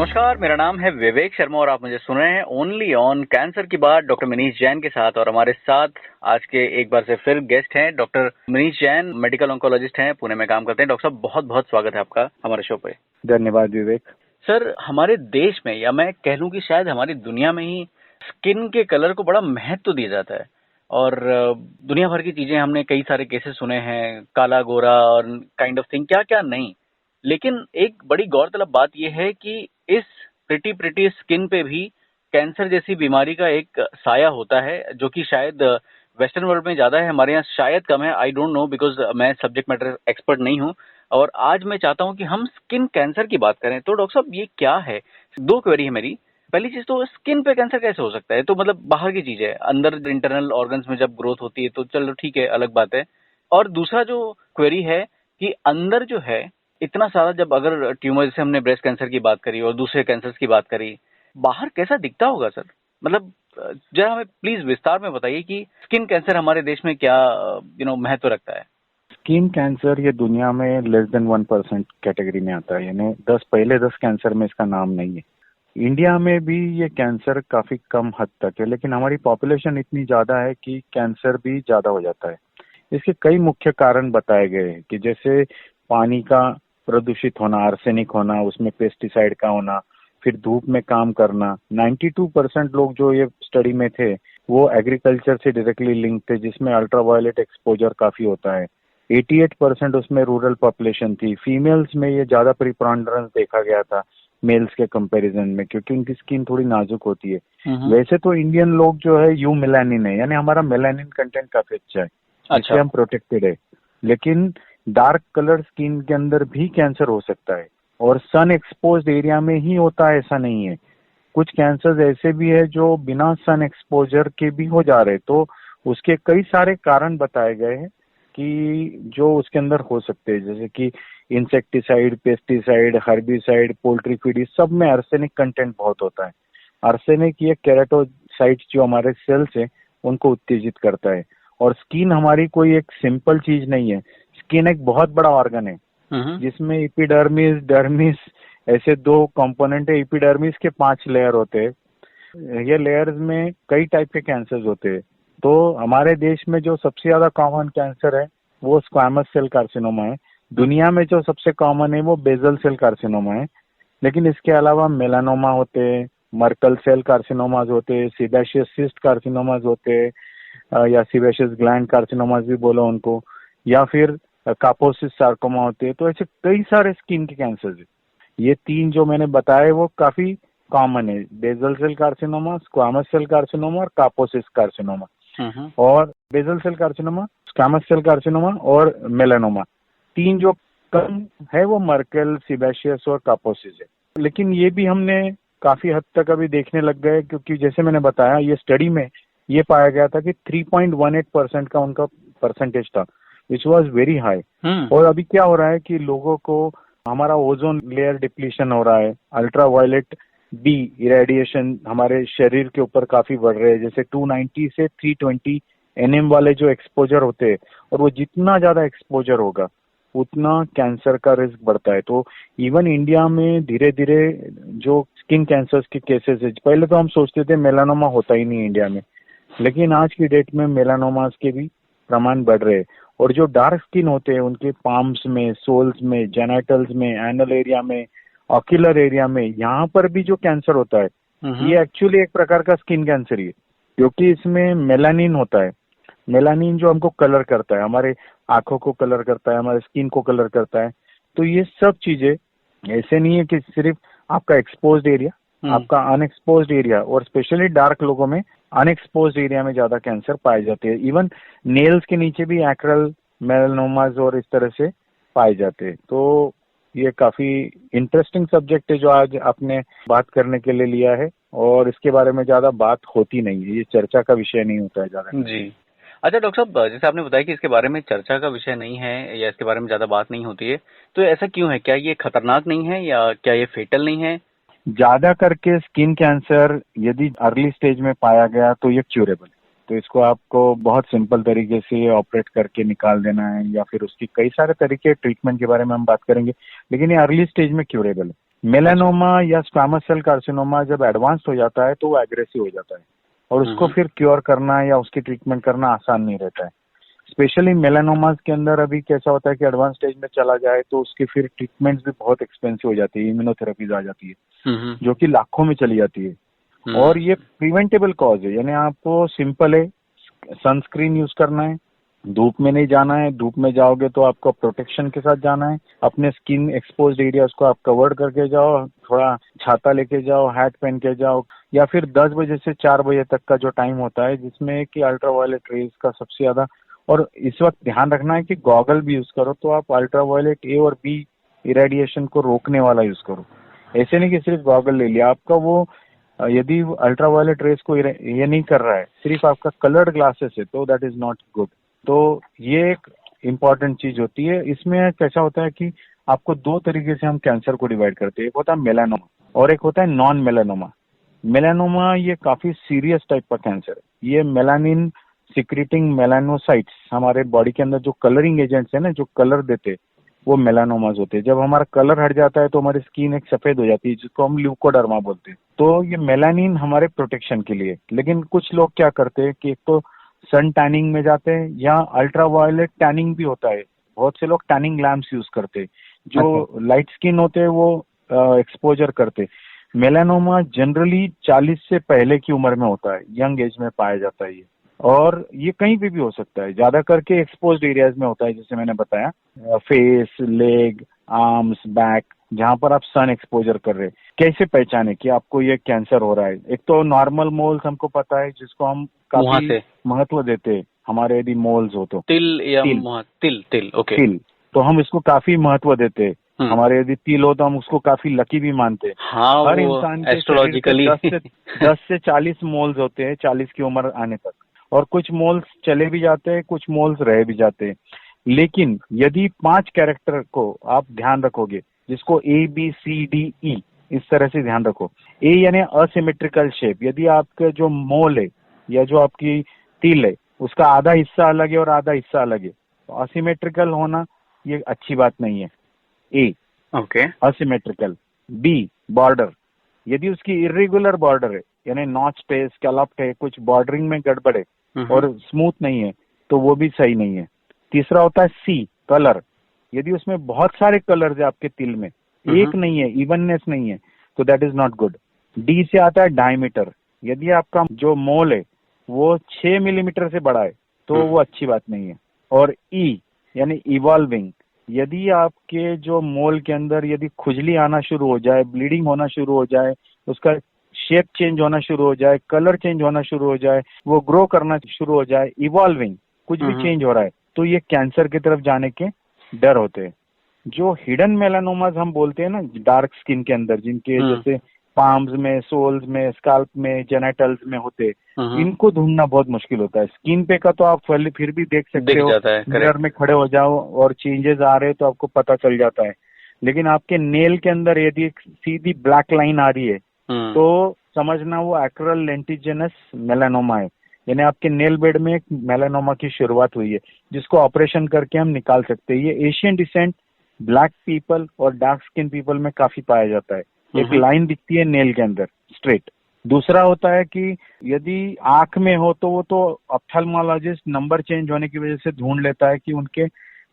नमस्कार, मेरा नाम है विवेक शर्मा और आप मुझे सुन रहे हैं ओनली ऑन कैंसर की बात डॉक्टर मनीष जैन के साथ। और हमारे साथ आज के एक बार से फिर गेस्ट हैं doctor Manish Jain, medical oncologist हैं, पुणे में काम करते हैं। डॉक्टर साहब, बहुत बहुत स्वागत है आपका हमारे शो पे। धन्यवाद विवेक। सर, हमारे देश में या मैं कह लूं कि शायद हमारी दुनिया में ही स्किन के कलर को बड़ा महत्व दिया जाता है और दुनिया भर की चीजें हमने कई सारे केसेस सुने हैं, काला गोरा और काइंड ऑफ थिंग, क्या क्या नहीं। लेकिन एक बड़ी गौरतलब बात यह है कि इस प्रिटी स्किन पे भी कैंसर जैसी बीमारी का एक साया होता है, जो कि शायद वेस्टर्न वर्ल्ड में ज्यादा है, हमारे यहाँ शायद कम है। आई डोंट नो, बिकॉज मैं सब्जेक्ट मैटर एक्सपर्ट नहीं हूँ। और आज मैं चाहता हूँ कि हम स्किन कैंसर की बात करें। तो डॉक्टर साहब, ये क्या है? दो क्वेरी है मेरी। पहली चीज तो स्किन पे कैंसर कैसे हो सकता है? तो मतलब बाहर की चीज है, अंदर इंटरनल ऑर्गन्स में जब ग्रोथ होती है तो चलो ठीक है, अलग बात है। और दूसरा जो क्वेरी है कि अंदर जो है इतना सारा, जब अगर ट्यूमर, जैसे हमने ब्रेस्ट कैंसर की बात करी और दूसरे कैंसर्स की बात करी, बाहर कैसा दिखता होगा सर? मतलब जरा हमें प्लीज विस्तार में बताइए कि स्किन कैंसर हमारे देश में क्या महत्व रखता है। स्किन कैंसर ये दुनिया में लेस देन 1% कैटेगरी में आता है, यानी पहले 10 कैंसर में इसका नाम नहीं है। इंडिया में भी ये कैंसर काफी कम हद तक है, लेकिन हमारी पॉपुलेशन इतनी ज्यादा है कि कैंसर भी ज्यादा हो जाता है। इसके कई मुख्य कारण बताए गए हैं कि जैसे पानी का प्रदूषित होना, आर्सेनिक होना, उसमें पेस्टिसाइड का होना, फिर धूप में काम करना। 92% लोग जो ये स्टडी में थे वो एग्रीकल्चर से डायरेक्टली लिंक थे, जिसमें अल्ट्रावायलेट एक्सपोजर काफी होता है। 88% उसमें रूरल पॉपुलेशन थी। फीमेल्स में ये ज्यादा प्रिपोंडेरेंस देखा गया था मेल्स के कंपैरिजन में, क्योंकि उनकी स्किन थोड़ी नाजुक होती है। वैसे तो इंडियन लोग जो है यू मेलानिन है, यानी हमारा मेलानिन कंटेंट काफी अच्छा है, इससे हम प्रोटेक्टेड है। लेकिन डार्क कलर स्किन के अंदर भी कैंसर हो सकता है और सन एक्सपोज्ड एरिया में ही होता है, ऐसा नहीं है। कुछ कैंसर ऐसे भी है जो बिना सन एक्सपोजर के भी हो जा रहे, तो उसके कई सारे कारण बताए गए हैं कि जो उसके अंदर हो सकते हैं, जैसे कि insecticide, pesticide, herbicide, poultry feed, इस सब में आर्सेनिक कंटेंट बहुत होता है। आर्सेनिक ये केराटोसाइट्स जो हमारे सेल्स है उनको उत्तेजित करता है। और स्किन हमारी कोई एक सिंपल चीज नहीं है। स्किन एक बहुत बड़ा ऑर्गन है जिसमें एपिडर्मिस, डर्मिस, ऐसे दो कंपोनेंट है। एपिडर्मिस के 5 लेयर होते हैं। ये लेयर्स में कई टाइप के कैंसर्स होते हैं। तो हमारे देश में जो सबसे ज्यादा कॉमन कैंसर है वो स्क्वैमस सेल कार्सिनोमा है। दुनिया में जो सबसे कॉमन है वो बेजल सेल कार्सिनोमा है। लेकिन इसके अलावा मेलानोमा होते हैं, मर्कल सेल कार्सिनोमाज होते हैं, सीबेशियस सिस्ट कार्सिनोमाज होते हैं, या सीबेशियस ग्लैंड कार्सिनोमाज भी बोलो उनको, या फिर कापोसिस सार्कोमा होते हैं। तो ऐसे कई सारे स्किन के कैंसर है। ये 3 जो मैंने बताए वो काफी कॉमन है, basal cell carcinoma, squamous cell carcinoma और कापोसिस कार्सिनोमा। और basal cell carcinoma, squamous cell carcinoma और मेलानोमा, 3 जो कम है वो मर्कल, सीबेशियस और कापोसिस है। लेकिन ये भी हमने काफी हद तक अभी देखने लग गए, क्योंकि जैसे मैंने बताया ये स्टडी में ये पाया गया था कि 3.18% का उनका परसेंटेज था, विच वॉज वेरी हाई। और अभी क्या हो रहा है कि लोगों को हमारा ओजोन लेयर डिप्लीशन हो रहा है, अल्ट्रावायलेट बी इरेडिएशन हमारे शरीर के ऊपर काफी बढ़ रहे हैं, जैसे 290 से 320 एनएम वाले जो एक्सपोजर होते हैं, और वो जितना ज्यादा एक्सपोजर होगा उतना कैंसर का रिस्क बढ़ता है। तो इवन इंडिया में धीरे धीरे जो स्किन कैंसर्स के केसेस है, पहले तो हम सोचते थे मेलानोमा होता ही नहीं इंडिया में, लेकिन आज की डेट में मेलानोमास के भी प्रमाण बढ़ रहे हैं। और जो डार्क स्किन होते हैं उनके पाम्स में, सोल्स में, जेनाइटल्स में, एनल एरिया में, ऑक्यूलर एरिया में, यहाँ पर भी जो कैंसर होता है ये एक्चुअली एक प्रकार का स्किन कैंसर ही है, क्योंकि इसमें मेलानिन होता है। मेलानिन जो हमको कलर करता है, हमारे आंखों को कलर करता है, हमारे स्किन को कलर करता है। तो ये सब चीजें ऐसे नहीं है कि सिर्फ आपका एक्सपोज्ड एरिया, आपका अनएक्सपोज्ड एरिया, और स्पेशली डार्क लोगों में अनएक्सपोज्ड एरिया में ज्यादा कैंसर पाए जाते हैं। इवन नेल्स के नीचे भी एक्रल मेलानोमाज और इस तरह से पाए जाते हैं। तो ये काफी इंटरेस्टिंग सब्जेक्ट है जो आज आपने बात करने के लिए लिया है, और इसके बारे में ज्यादा बात होती नहीं है, ये चर्चा का विषय नहीं होता है ज्यादा। जी। अच्छा डॉक्टर साहब, जैसे आपने बताया कि इसके बारे में चर्चा का विषय नहीं है या इसके बारे में ज्यादा बात नहीं होती है, तो ऐसा क्यों है? क्या ये खतरनाक नहीं है या क्या ये फेटल नहीं है? ज्यादा करके स्किन कैंसर यदि अर्ली स्टेज में पाया गया तो ये क्यूरेबल है। तो इसको आपको बहुत सिंपल तरीके से ऑपरेट करके निकाल देना है, या फिर उसकी कई सारे तरीके ट्रीटमेंट के बारे में हम बात करेंगे, लेकिन ये अर्ली स्टेज में क्यूरेबल है। मेलानोमा या स्क्वामस सेल कार्सिनोमा जब एडवांस्ड हो जाता है तो वो एग्रेसिव हो जाता है और उसको फिर क्योर करना या उसकी ट्रीटमेंट करना आसान नहीं रहता है। स्पेशली मेलानोमास के अंदर अभी कैसा होता है कि एडवांस स्टेज में चला जाए तो उसकी फिर ट्रीटमेंट्स भी बहुत एक्सपेंसिव हो जाती है, इम्यूनोथेरेपीज आ जाती है जो कि लाखों में चली जाती है। और ये प्रिवेंटेबल कॉज है, यानी आपको सिंपल है, सनस्क्रीन यूज करना है, धूप में नहीं जाना है, धूप में जाओगे तो आपको प्रोटेक्शन के साथ जाना है, अपने स्किन एक्सपोज्ड एरिया को आप कवर्ड करके जाओ, थोड़ा छाता लेके जाओ, हैट पहन के जाओ, या फिर 10 बजे से 4 बजे तक का जो टाइम होता है जिसमें कि अल्ट्रावायलेट रेज का सबसे ज्यादा, और इस वक्त ध्यान रखना है कि गॉगल भी यूज करो तो आप अल्ट्रावायलेट ए और बी इरेडिएशन को रोकने वाला यूज करो। ऐसे नहीं कि सिर्फ गॉगल ले लिया, आपका वो यदि अल्ट्रावायलेट रेज को ये नहीं कर रहा है, सिर्फ आपका कलर्ड ग्लासेस है, तो दैट इज नॉट गुड। तो ये एक इम्पॉर्टेंट चीज होती है। इसमें कैसा होता है कि आपको दो तरीके से हम कैंसर को डिवाइड करते हैं, एक होता है मेलानोमा और एक होता है नॉन मेलानोमा। मेलानोमा ये काफी सीरियस टाइप का कैंसर है। ये मेलानिन सिक्रीटिंग मेलानोसाइट्स, हमारे बॉडी के अंदर जो कलरिंग एजेंट्स है ना, जो कलर देते, वो मेलानोमाज होते हैं। जब हमारा कलर हट जाता है तो हमारी स्किन एक सफेद हो जाती है जिसको हम ल्यूकोडर्मा बोलते हैं। तो ये मेलानिन हमारे प्रोटेक्शन के लिए, लेकिन कुछ लोग क्या करते हैं कि एक तो सन टैनिंग में जाते हैं या अल्ट्रावायलेट टैनिंग भी होता है। बहुत से लोग टैनिंग लैम्प्स यूज करते हैं, जो लाइट स्किन होते हैं वो एक्सपोजर करते। मेलानोमा जनरली 40 से पहले की उम्र में होता है, यंग एज में पाया जाता है ये, और ये कहीं पे भी हो सकता है, ज्यादा करके एक्सपोज्ड एरियाज में होता है, जैसे मैंने बताया फेस, लेग, आर्म्स, बैक, जहां पर आप सन एक्सपोजर कर रहे हैं। कैसे पहचाने कि आपको ये कैंसर हो रहा है? एक तो नॉर्मल मोल्स हमको पता है जिसको हम काफी महत्व देते हैं, हमारे यदि मोल्स हो तो तिल या तिल ओके, तिल, तो हम इसको काफी महत्व देते हैं। हमारे यदि तिल हो तो हम उसको काफी लकी भी मानते हैं। हाँ, हर इंसान के शरीर पे 10 से 40 मोल्स होते हैं 40 की उम्र आने तक, और कुछ मोल्स चले भी जाते हैं, कुछ मोल्स रह भी जाते हैं। लेकिन यदि 5 कैरेक्टर को आप ध्यान रखोगे, जिसको ABCDE इस तरह से ध्यान रखो। ए यानी असिमेट्रिकल शेप, यदि आपका जो मोल है या जो आपकी तिल है उसका आधा हिस्सा अलग है और आधा हिस्सा अलग है, तो असिमेट्रिकल होना ये अच्छी बात नहीं है। ए ओके, असिमेट्रिकल। बी बॉर्डर, यदि उसकी इरेगुलर बॉर्डर है, यानी नॉच है, स्कैलप्ड है, कुछ बॉर्डरिंग में गड़बड़ है और स्मूथ नहीं है, तो वो भी सही नहीं है। तीसरा होता है सी कलर, यदि उसमें बहुत सारे कलर्स है आपके तिल में, एक नहीं है, इवननेस नहीं है, तो that is not good. D से आता है डायमीटर, यदि आपका जो मोल है वो 6 मिलीमीटर से बड़ा है तो वो अच्छी बात नहीं है। और ई यानी इवॉल्विंग, यदि आपके जो मोल के अंदर यदि खुजली आना शुरू हो जाए, ब्लीडिंग होना शुरू हो जाए, उसका शेप चेंज होना शुरू हो जाए, कलर चेंज होना शुरू हो जाए, वो ग्रो करना शुरू हो जाए, इवॉल्विंग, कुछ भी चेंज हो रहा है, तो ये कैंसर की तरफ जाने के डर होते हैं। जो हिडन मेलानोमास हम बोलते हैं ना, डार्क स्किन के अंदर, जिनके जैसे पाम्स में, सोल्स में, स्काल्प में, जेनेटल्स में होते, इनको ढूंढना बहुत मुश्किल होता है। स्किन पे का तो आप फिर भी देख सकते हो, मिरर में खड़े हो जाओ और चेंजेस आ रहे तो आपको पता चल जाता है। लेकिन आपके नेल के अंदर यदि सीधी ब्लैक लाइन आ रही है तो समझना वो एक्रल लेंटिजेनस मेलानोमा है, यानी आपके नेल बेड में एक मेलानोमा की शुरुआत हुई है, जिसको ऑपरेशन करके हम निकाल सकते हैं। ये एशियन डिसेंट ब्लैक पीपल और डार्क स्किन पीपल में काफी पाया जाता है। एक लाइन दिखती है नेल के अंदर स्ट्रेट। दूसरा होता है कि यदि आंख में हो तो वो तो ऑप्थेल्मोलॉजिस्ट नंबर चेंज होने की वजह से ढूंढ लेता है कि उनके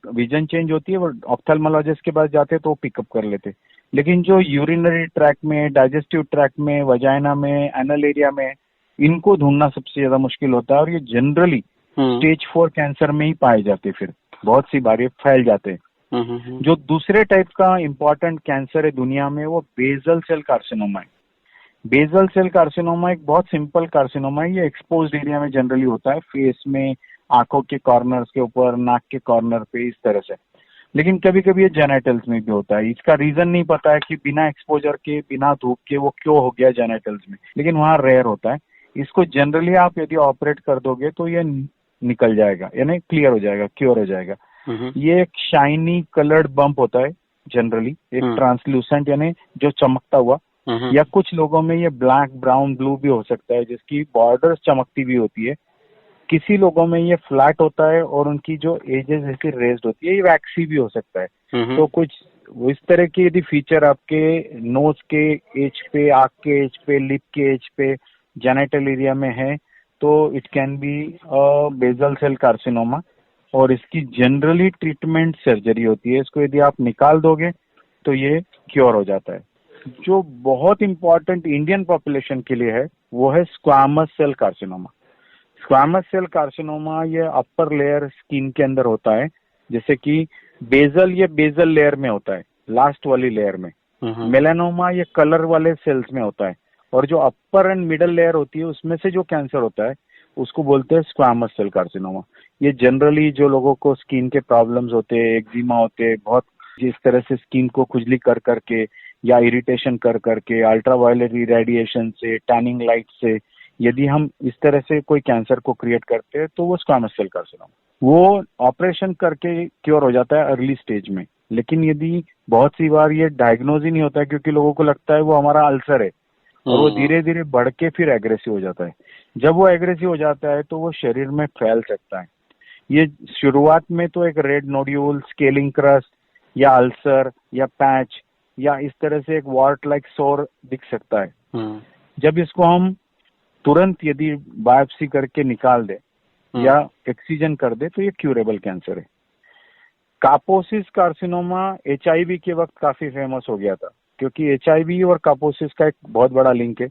विजन चेंज होती है, वो ऑप्थेल्मोलॉजिस्ट के पास जाते तो वो पिकअप कर लेते। लेकिन जो यूरिनरी ट्रैक्ट में, डाइजेस्टिव ट्रैक्ट में, वजाइना में, एनल एरिया में, इनको ढूंढना सबसे ज्यादा मुश्किल होता है, और ये जनरली स्टेज 4 कैंसर में ही पाए जाते, फिर बहुत सी बार ये फैल जाते हैं। जो दूसरे टाइप का इम्पोर्टेंट कैंसर है दुनिया में, वो बेजल सेल कार्सिनोमा है। बेजल सेल कार्सिनोमा एक बहुत सिंपल कार्सिनोमा है। ये एक्सपोज्ड एरिया में जनरली होता है, फेस में, आंखों के कॉर्नर्स के ऊपर, नाक के कॉर्नर पे, इस तरह से। लेकिन कभी कभी ये जेनेटल्स में भी होता है। इसका रीजन नहीं पता है कि बिना एक्सपोजर के, बिना धूप के वो क्यों हो गया जेनेटल्स में, लेकिन वहाँ रेयर होता है। इसको जनरली आप यदि ऑपरेट कर दोगे तो ये निकल जाएगा, यानी क्लियर हो जाएगा, क्योर हो जाएगा। ये एक शाइनी कलर्ड बम्प होता है जनरली, एक ट्रांसलूसेंट यानी जो चमकता हुआ, या कुछ लोगों में ये ब्लैक, ब्राउन, ब्लू भी हो सकता है जिसकी बॉर्डर चमकती भी होती है। किसी लोगों में ये फ्लैट होता है और उनकी जो एजेस ऐसी रेज्ड होती है, ये वैक्सी भी हो सकता है। तो कुछ वो इस तरह के यदि फीचर आपके नोज के एज पे, आँख के एज पे, लिप के एज पे, जेनिटल एरिया में है तो it can be basal cell carcinoma, और इसकी जनरली ट्रीटमेंट सर्जरी होती है। इसको यदि आप निकाल दोगे तो ये क्योर हो जाता है। जो बहुत इंपॉर्टेंट इंडियन पॉपुलेशन के लिए है वो है squamous cell carcinoma. Squamous cell carcinoma ये अपर लेयर स्किन के अंदर होता है, जैसे कि बेजल, ये बेजल लेयर में होता है, लास्ट वाली लेयर में। मेलानोमा ये कलर वाले सेल्स में होता है, और जो अपर एंड मिडल लेयर होती है उसमें से जो कैंसर होता है उसको बोलते हैं स्क्वामस सेल कार्सिनोमा। ये जनरली जो लोगों को स्किन के प्रॉब्लम्स होते हैं, एक्जिमा होते हैं, बहुत जिस तरह से स्किन को खुजली कर करके या इरिटेशन कर करके, अल्ट्रावायलेट रेडिएशन से, टैनिंग लाइट से, यदि हम इस तरह से कोई कैंसर को क्रिएट करते हैं तो वो स्क्वामस सेल कार्सिनोमा, वो ऑपरेशन करके क्योर हो जाता है अर्ली स्टेज में। लेकिन यदि बहुत सी बार ये डायग्नोज ही नहीं होता है क्योंकि लोगों को लगता है वो हमारा अल्सर है, और वो धीरे धीरे बढ़ के फिर एग्रेसिव हो जाता है। जब वो एग्रेसिव हो जाता है तो वो शरीर में फैल सकता है। ये शुरुआत में तो एक रेड नोड्यूल, स्केलिंग क्रस्ट या अल्सर या पैच या इस तरह से एक वार्ट लाइक सोर दिख सकता है। जब इसको हम तुरंत यदि बायोप्सी करके निकाल दे या एक्सीजन कर दे तो ये क्यूरेबल कैंसर है। कापोसिस कार्सिनोमा HIV के वक्त काफी फेमस हो गया था, क्योंकि HIV और कापोसिस का एक बहुत बड़ा लिंक है।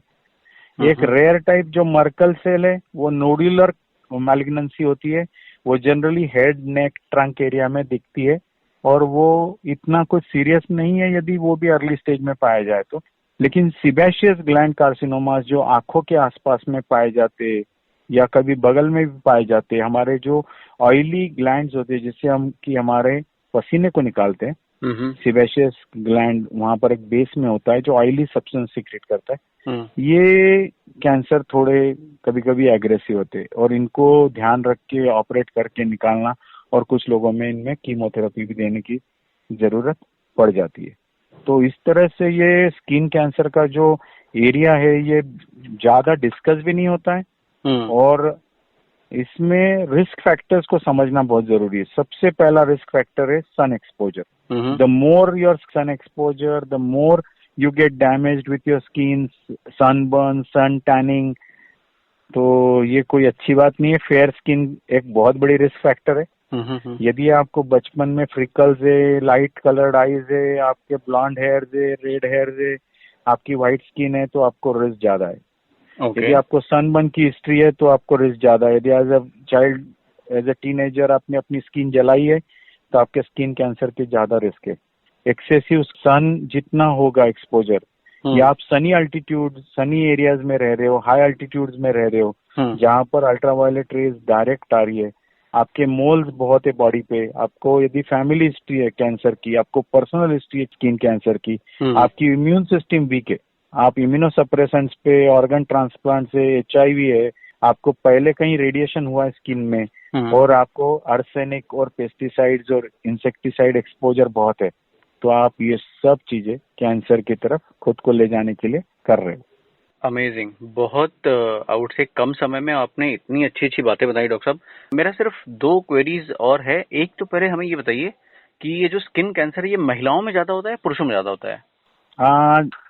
एक रेयर टाइप जो मर्कल सेल है वो नोड्यूलर मैलिग्नेंसी होती है, वो जनरली हेड, नेक, ट्रंक एरिया में दिखती है, और वो इतना कुछ सीरियस नहीं है यदि वो भी अर्ली स्टेज में पाया जाए तो। लेकिन सिबेशियस ग्लैंड कार्सिनोमास जो आंखों के आसपास में पाए जाते या कभी बगल में भी पाए जाते, हमारे जो ऑयली ग्लैंड्स होते हैं जिससे हम कि हमारे पसीने को निकालते हैं, सिबेशियस ग्लैंड वहां पर एक बेस में होता है जो ऑयली सब्सटेंस सीक्रेट करता है। ये कैंसर थोड़े कभी कभी एग्रेसिव होते हैं और इनको ध्यान रख के ऑपरेट करके निकालना, और कुछ लोगों में इनमें कीमोथेरेपी भी देने की जरूरत पड़ जाती है। तो इस तरह से ये स्किन कैंसर का जो एरिया है ये ज्यादा डिस्कस भी नहीं होता है, और इसमें रिस्क फैक्टर्स को समझना बहुत जरूरी है। सबसे पहला रिस्क फैक्टर है sun exposure. The more your sun exposure, the more you get damaged with your skin, sunburn, sun tanning, तो ये कोई अच्छी बात नहीं है। फेयर स्किन एक बहुत बड़ी रिस्क फैक्टर है। यदि आपको बचपन में फ्रिकल्स है, लाइट कलर्ड आईज है, आपके ब्लॉन्ड हेयर्स है, रेड हेयर्स है, आपकी व्हाइट स्किन है तो आपको रिस्क ज्यादा है। यदि आपको सनबर्न की हिस्ट्री है तो आपको रिस्क ज्यादा है। यदि as a child, as a teenager आपने अपनी स्किन जलाई है तो आपके स्किन कैंसर के ज्यादा रिस्क है। एक्सेसिव सन जितना होगा एक्सपोजर, या आप सनी अल्टीट्यूड, सनी एरियाज में रह रहे हो, हाई अल्टीट्यूड्स में रह रहे हो जहां पर अल्ट्रावायलेट रेज डायरेक्ट आ रही है, आपके मोल्स बहुत है बॉडी पे, आपको यदि फैमिली हिस्ट्री है कैंसर की, आपको पर्सनल हिस्ट्री है स्किन कैंसर की, आपकी इम्यून सिस्टम वीक है, आप इम्यूनोसप्रेसेंट्स पे, ऑर्गन ट्रांसप्लांट से, HIV है, आपको पहले कहीं रेडिएशन हुआ है स्किन में, और आपको आर्सेनिक और पेस्टिसाइड्स और इंसेक्टिसाइड एक्सपोजर बहुत है, तो आप ये सब चीजें कैंसर की तरफ खुद को ले जाने के लिए कर रहे हो। अमेजिंग, बहुत आउट से कम समय में आपने इतनी अच्छी अच्छी बातें बताई डॉक्टर साहब। मेरा सिर्फ 2 क्वेरीज और है। एक तो पहले हमें ये बताइए कि ये जो स्किन कैंसर है ये महिलाओं में ज्यादा होता है, पुरुषों में ज्यादा होता है?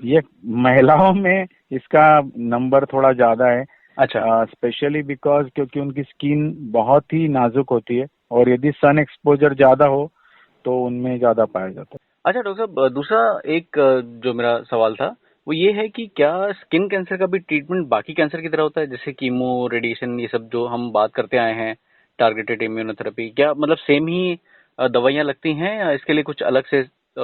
ये महिलाओं में इसका नंबर थोड़ा ज्यादा है। अच्छा। स्पेशली बिकॉज क्योंकि उनकी स्किन बहुत ही नाजुक होती है, और यदि सन एक्सपोजर ज्यादा हो तो उनमें ज्यादा पाया जाता है। अच्छा डॉक्टर साहब, दूसरा एक जो मेरा सवाल था वो ये है कि क्या स्किन कैंसर का भी ट्रीटमेंट बाकी कैंसर की तरह होता है, जैसे कीमो, रेडिएशन, ये सब जो हम बात करते आए हैं, टारगेटेड इम्यूनोथेरेपी, क्या मतलब सेम ही दवाइयाँ लगती हैं या इसके लिए कुछ अलग से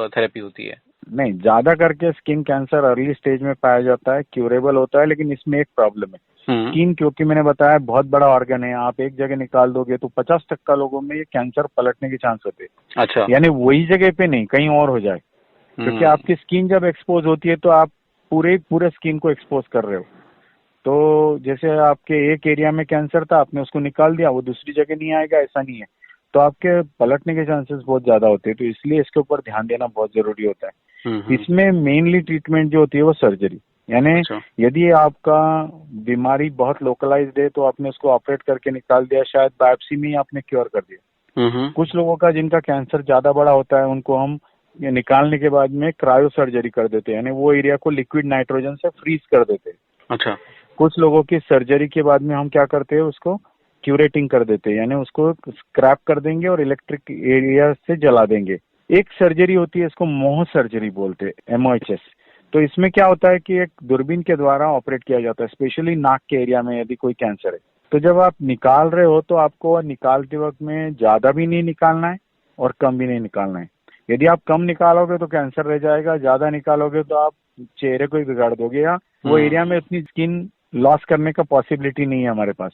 थेरेपी होती है? नहीं, ज्यादा करके स्किन कैंसर अर्ली स्टेज में पाया जाता है, क्यूरेबल होता है, लेकिन इसमें एक प्रॉब्लम है। स्किन, क्योंकि मैंने बताया बहुत बड़ा ऑर्गन है, आप एक जगह निकाल दोगे तो 50% लोगों में ये कैंसर पलटने के चांस होते हैं। अच्छा। यानी वही जगह पे नहीं, कहीं और हो जाए, क्योंकि आपकी स्किन जब एक्सपोज होती है तो आप पूरे स्किन को एक्सपोज कर रहे हो। तो जैसे आपके एक एरिया में कैंसर था, आपने उसको निकाल दिया, वो दूसरी जगह नहीं आएगा, ऐसा नहीं है, तो आपके पलटने के चांसेस बहुत ज्यादा होते हैं। तो इसलिए इसके ऊपर ध्यान देना बहुत जरूरी होता है। इसमें मेनली ट्रीटमेंट जो होती है वो सर्जरी, यानी यदि आपका बीमारी बहुत लोकलाइज्ड है तो आपने उसको ऑपरेट करके निकाल दिया, शायद बायोप्सी में ही आपने क्योर कर दिया। कुछ लोगों का जिनका कैंसर ज्यादा बड़ा होता है उनको हम ये निकालने के बाद में क्रायो सर्जरी कर देते हैं, यानी वो एरिया को लिक्विड नाइट्रोजन से फ्रीज कर देते हैं। अच्छा। कुछ लोगों की सर्जरी के बाद में हम क्या करते हैं, उसको क्यूरेटिंग कर देते हैं, यानी उसको स्क्रैप कर देंगे और इलेक्ट्रिक एरिया से जला देंगे। एक सर्जरी होती है, इसको मोह सर्जरी बोलते हैं, MOHS। तो इसमें क्या होता है कि एक दूरबीन के द्वारा ऑपरेट किया जाता है, स्पेशली नाक के एरिया में यदि कोई कैंसर है। तो जब आप निकाल रहे हो तो आपको निकालते वक्त में ज्यादा भी नहीं निकालना है और कम भी नहीं निकालना है। यदि आप कम निकालोगे तो कैंसर रह जाएगा, ज्यादा निकालोगे तो आप चेहरे को ही बिगाड़ दोगे, या वो एरिया में उतनी स्किन लॉस करने का पॉसिबिलिटी नहीं है हमारे पास।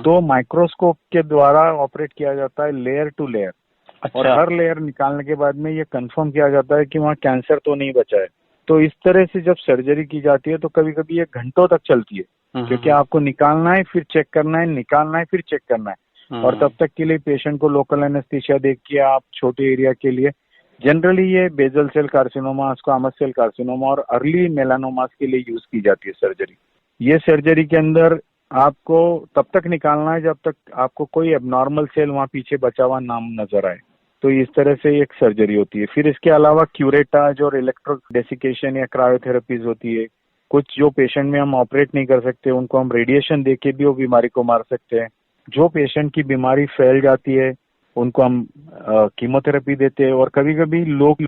तो माइक्रोस्कोप के द्वारा ऑपरेट किया जाता है लेयर टू लेयर। अच्छा। और हर लेयर निकालने के बाद में ये कंफर्म किया जाता है कि वहाँ कैंसर तो नहीं बचा है। तो इस तरह से जब सर्जरी की जाती है तो कभी कभी ये घंटों तक चलती है, क्योंकि आपको निकालना है, फिर चेक करना है, निकालना है, फिर चेक करना है। और तब तक के लिए पेशेंट को लोकल एनेस्थीसिया देख के आप छोटे एरिया के लिए, जनरली ये basal cell carcinoma, squamous cell carcinoma और अर्ली मेलानोमास के लिए यूज की जाती है सर्जरी। ये सर्जरी के अंदर आपको तब तक निकालना है जब तक आपको कोई एबनॉर्मल सेल वहाँ पीछे बचा हुआ नाम नजर आए। तो इस तरह से एक सर्जरी होती है। फिर इसके अलावा क्यूरेटाज और इलेक्ट्रोडेसिकेशन या क्रायोथेरेपीज होती है। कुछ जो पेशेंट में हम ऑपरेट नहीं कर सकते उनको हम रेडिएशन देके भी वो बीमारी को मार सकते हैं। जो पेशेंट की बीमारी फैल जाती है उनको हम कीमोथेरेपी देते हैं। और कभी कभी लोग,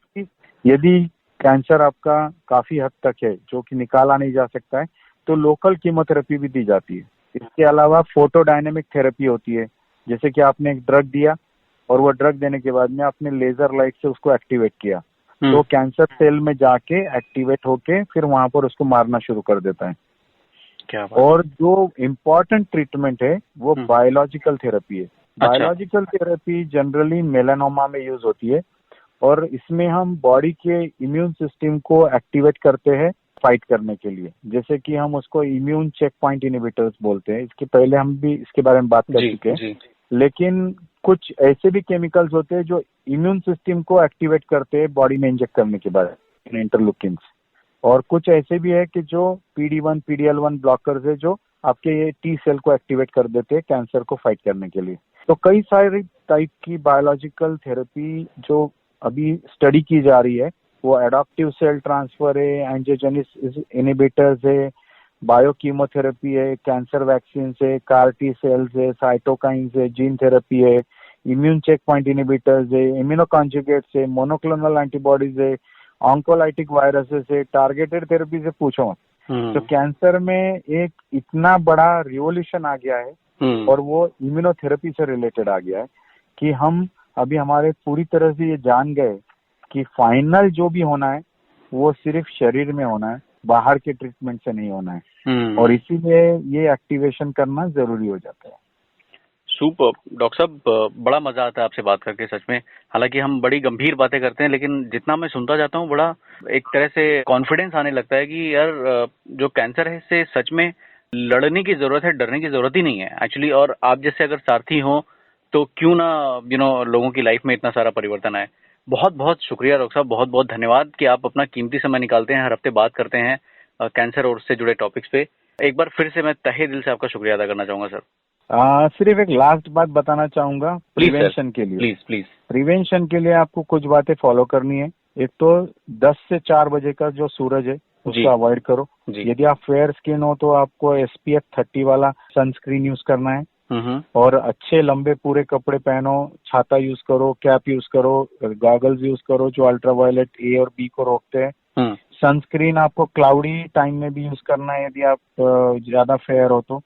यदि कैंसर आपका काफी हद तक है जो कि निकाला नहीं जा सकता है, तो लोकल कीमोथेरेपी भी दी जाती है। इसके अलावा फोटोडायनेमिक थेरेपी होती है, जैसे कि आपने एक ड्रग दिया और वो ड्रग देने के बाद में आपने लेजर लाइट से उसको एक्टिवेट किया, तो कैंसर सेल में जाके एक्टिवेट होके फिर वहां पर उसको मारना शुरू कर देता है। क्या बात। और जो इम्पोर्टेंट ट्रीटमेंट है वो बायोलॉजिकल थेरेपी है। बायोलॉजिकल थेरेपी जनरली मेलानोमा में यूज होती है और इसमें हम बॉडी के इम्यून सिस्टम को एक्टिवेट करते हैं फाइट करने के लिए। जैसे कि हम उसको इम्यून चेक पॉइंट इनिबिटर्स बोलते हैं। इसके पहले हम भी इसके बारे में बात कर चुके हैं। लेकिन कुछ ऐसे भी केमिकल्स होते हैं जो इम्यून सिस्टम को एक्टिवेट करते हैं बॉडी में इंजेक्ट करने के बाद, इंटरलुकिन्स। और कुछ ऐसे भी है कि जो PD1 PDL1 ब्लॉकर्स है जो आपके ये T सेल को एक्टिवेट कर देते हैं कैंसर को फाइट करने के लिए। तो कई सारी टाइप की बायोलॉजिकल थेरेपी जो अभी स्टडी की जा रही है, वो एडॉप्टिव सेल ट्रांसफर है, एंजियोजेनेसिस इनिबिटर्स है, बायोकीमोथेरेपी है, कैंसर वैक्सीन है, कार टी सेल्स है, साइटोकाइंस है, जीन थेरेपी है, इम्यून चेक पॉइंट इनिबिटर्स है, इम्यूनोकॉन्जुगेट्स है, मोनोक्लोनल एंटीबॉडीज है, ऑन्कोलाइटिक वायरसेस है, टारगेटेड थेरेपी से पूछो। तो कैंसर में एक इतना बड़ा रिवोल्यूशन आ गया है और वो इम्यूनोथेरेपी से रिलेटेड आ गया है कि हम अभी हमारे पूरी तरह से ये जान गए कि फाइनल जो भी होना है वो सिर्फ शरीर में होना है, बाहर के ट्रीटमेंट से नहीं होना है। और इसीलिए ये एक्टिवेशन करना जरूरी हो जाता है। सुपर डॉक्टर साहब, बड़ा मजा आता है आपसे बात करके सच में। हालांकि हम बड़ी गंभीर बातें करते हैं, लेकिन जितना मैं सुनता जाता हूँ बड़ा एक तरह से कॉन्फिडेंस आने लगता है कि यार जो कैंसर है इससे सच में लड़ने की जरूरत है, डरने की जरूरत ही नहीं है एक्चुअली। और आप जैसे अगर सारथी हो तो क्यों ना लोगों की लाइफ में इतना सारा परिवर्तन आए। बहुत बहुत शुक्रिया डॉक्टर साहब, बहुत बहुत धन्यवाद कि आप अपना कीमती समय निकालते हैं, हर हफ्ते बात करते हैं कैंसर और उससे जुड़े टॉपिक्स पे। एक बार फिर से मैं तहे दिल से आपका शुक्रिया अदा करना चाहूंगा सर। सिर्फ एक लास्ट बात बताना चाहूंगा प्रिवेंशन के लिए। प्लीज। प्रिवेंशन के लिए आपको कुछ बातें फॉलो करनी है। एक तो 10 से 4 बजे का जो सूरज है उसको अवॉइड करो। यदि आप फेयर स्किन हो तो आपको SPF 30 वाला सनस्क्रीन यूज करना है। और अच्छे लंबे पूरे कपड़े पहनो, छाता यूज करो, कैप यूज करो, गॉगल्स यूज करो जो अल्ट्रावायलेट A और B को रोकते हैं। सनस्क्रीन आपको क्लाउडी टाइम में भी यूज करना है यदि आप ज्यादा फेयर हो तो।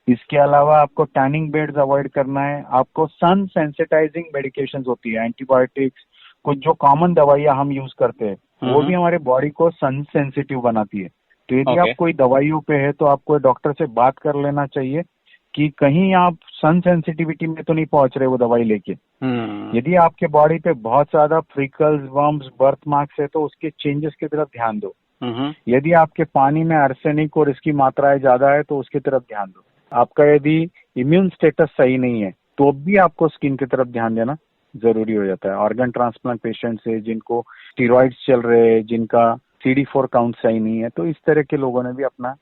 इसके अलावा आपको टैनिंग बेड्स अवॉइड करना है। आपको सन सेंसिटाइजिंग मेडिकेशंस होती है, एंटीबायोटिक्स, कुछ जो कॉमन दवाइयां हम यूज करते हैं वो भी हमारे बॉडी को सन सेंसिटिव बनाती है। तो यदि आप कोई दवाइयों पे है तो आपको डॉक्टर से बात कर लेना चाहिए कि कहीं आप सन सेंसिटिविटी में तो नहीं पहुंच रहे वो दवाई लेके। यदि आपके बॉडी पे बहुत ज्यादा फ्रिकल्स, वर्म्स, बर्थ मार्क्स है तो उसके चेंजेस की तरफ ध्यान दो। यदि आपके पानी में आर्सेनिक और इसकी मात्राएं ज्यादा है तो उसकी तरफ ध्यान दो। आपका यदि इम्यून स्टेटस सही नहीं है तो भी आपको स्किन की तरफ ध्यान देना जरूरी हो जाता है। ऑर्गन ट्रांसप्लांट पेशेंट्स है जिनको स्टीरॉइड्स चल रहे हैं, जिनका CD4 काउंट सही नहीं है, तो इस तरह के लोगों ने भी अपना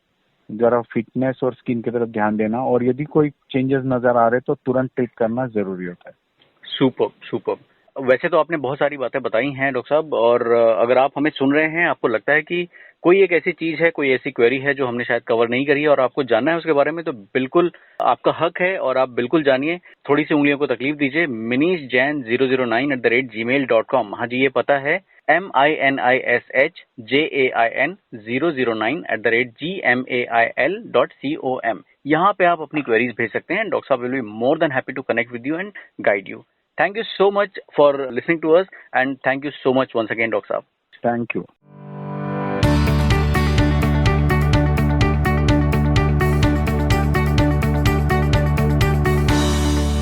जरा फिटनेस और स्किन की तरफ ध्यान देना और यदि कोई चेंजेस नजर आ रहे तो तुरंत ट्रीट करना जरूरी होता है। सुपर। वैसे तो आपने बहुत सारी बातें बताई हैं डॉक्टर साहब, और अगर आप हमें सुन रहे हैं, आपको लगता है कि कोई एक ऐसी चीज है, कोई ऐसी क्वेरी है जो हमने शायद कवर नहीं करी है और आपको जानना है उसके बारे में, तो बिल्कुल आपका हक है और आप बिल्कुल जानिए। थोड़ी सी उंगलियों को तकलीफ दीजिए। MinishJain009@gmail.com। हाँ जी, ये पता है MinishJain009@gmail.com। यहाँ पे आप अपनी क्वेरीज भेज सकते हैं। डॉक्टर साहब will be more than happy to connect with you and guide you. Thank you so much for listening to us, and thank you so much once again, Dr. Saab. Thank you.